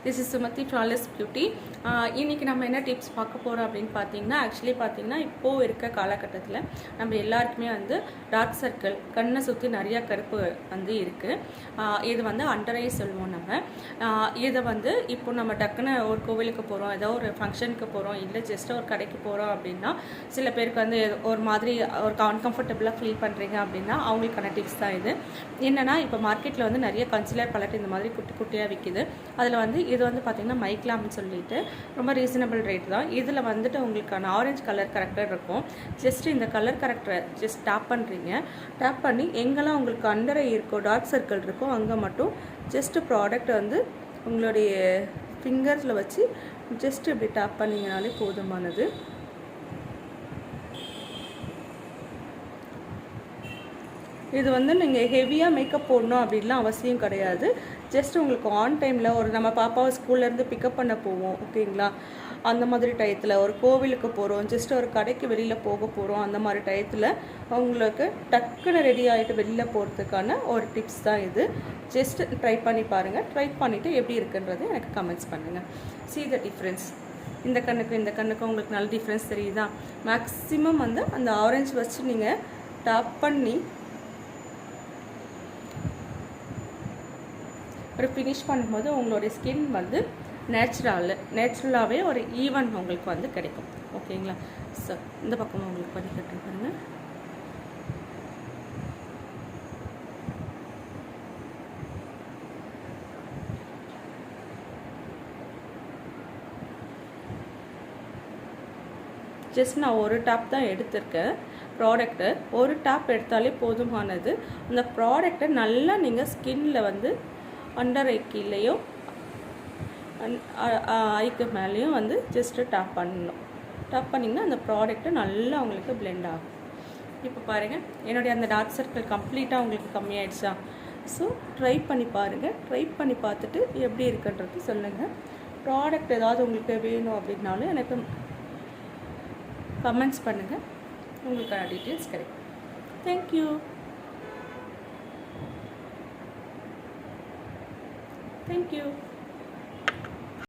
This is Sumathi flawless beauty. இன்றைக்கி நம்ம என்ன டிப்ஸ் பார்க்க போகிறோம் அப்படின்னு பார்த்தீங்கன்னா, ஆக்சுவலி பார்த்தீங்கன்னா இப்போது இருக்க காலகட்டத்தில் நம்ம எல்லாருக்குமே வந்து டார்க் சர்க்கிள், கண்ணை சுற்றி நிறையா கருப்பு வந்து இருக்குது. இது வந்து அண்டர் ஐ சொல்லுவோம் நம்ம. இதை வந்து இப்போ நம்ம டக்குன்னு ஒரு கோவிலுக்கு போகிறோம், ஏதோ ஒரு ஃபங்க்ஷனுக்கு போகிறோம், இல்லை ஜஸ்ட் ஒரு கடைக்கு போகிறோம் அப்படின்னா சில பேருக்கு வந்து ஒரு மாதிரி ஒரு அன்கம்ஃபர்டபுளாக ஃபீல் பண்ணுறீங்க அப்படின்னா அவங்களுக்கான டிப்ஸ் தான் இது. என்னென்னா, இப்போ மார்க்கெட்டில் வந்து நிறைய கன்சிலர் பலட் இந்த மாதிரி குட்டி குட்டியாக விற்கிது. அதில் வந்து இது வந்து பார்த்திங்கன்னா மைக்லாம்னு சொல்லிட்டு ரொம்ப ரீசனபிள் ரேட் தான். இதில் வந்துட்டு உங்களுக்கான ஆரஞ்சு கலர் கரெக்டர் இருக்கும். ஜஸ்ட் இந்த கலர் கரெக்டரை ஜஸ்ட் டேப் பண்ணுறீங்க. டேப் பண்ணி எங்கெல்லாம் உங்களுக்கு அண்டரை இருக்கோ, டார்க் சர்க்கிள் இருக்கோ, அங்கே மட்டும் ஜஸ்ட்டு ப்ராடக்ட் வந்து உங்களுடைய ஃபிங்கர்ஸில் வச்சு ஜஸ்ட் இப்படி டேப் பண்ணிங்கனாலே போதுமானது. இது வந்து நீங்கள் ஹெவியாக மேக்கப் போடணும் அப்படின்லாம் அவசியம் கிடையாது. ஜஸ்ட் உங்களுக்கு ஆன் டைமில் ஒரு நம்ம பாப்பாவை ஸ்கூல்லேருந்து பிக்கப் பண்ண போவோம், ஓகேங்களா, அந்த மாதிரி டயத்தில் ஒரு கோவிலுக்கு போகிறோம், ஜஸ்ட் ஒரு கடைக்கு வெளியில் போக போகிறோம், அந்த மாதிரி டயத்தில் உங்களுக்கு டக்குன்னு ரெடி ஆகிட்டு வெளியில் போகிறதுக்கான ஒரு டிப்ஸ் தான் இது. ஜஸ்ட் ட்ரை பண்ணி பாருங்கள். ட்ரை பண்ணிவிட்டு எப்படி இருக்குன்றது எனக்கு கமெண்ட்ஸ் பண்ணுங்கள். see the difference. இந்த கண்ணுக்கு உங்களுக்கு நல்ல டிஃப்ரென்ஸ் தெரியுதா? மேக்ஸிமம் வந்து அந்த ஆரஞ்சு வச்சு நீங்கள் டாப் பண்ணி ஒரு ஃபினிஷ் பண்ணும்போது உங்களுடைய ஸ்கின் வந்து நேச்சுரலாகவே ஒரு ஈவன் உங்களுக்கு வந்து கிடைக்கும், ஓகேங்களா. ஸோ இந்த பக்கமும் உங்களுக்கு பண்ணி கட்டுறேன் பாருங்கள். ஜஸ்ட் நான் ஒரு டாப் தான் எடுத்திருக்கேன் ப்ராடக்ட்டு. ஒரு டாப் எடுத்தாலே போதுமானது. அந்த ப்ராடக்டை நல்லா நீங்கள் ஸ்கின்னில் வந்து அண்டர் ஐ கீழேயும் ஐக்கு மேலேயும் வந்து ஜஸ்ட்டு டேப் பண்ணணும். டேப் பண்ணிங்கன்னா அந்த ப்ராடக்ட்டு நல்லா உங்களுக்கு பிளெண்ட் ஆகும். இப்போ பாருங்கள், என்னுடைய அந்த டார்க் சர்க்கிள் கம்ப்ளீட்டாக உங்களுக்கு கம்மியாயிடுச்சா? ஸோ ட்ரை பண்ணி பாருங்கள். ட்ரை பண்ணி பார்த்துட்டு எப்படி இருக்குன்றது சொல்லுங்கள். ப்ராடக்ட் ஏதாவது உங்களுக்கு வேணும் அப்படின்னாலும் எனக்கு கமெண்ட்ஸ் பண்ணுங்கள், உங்களுக்கான டீட்டெயில்ஸ் கிடைக்கும். தேங்க்யூ. Thank you.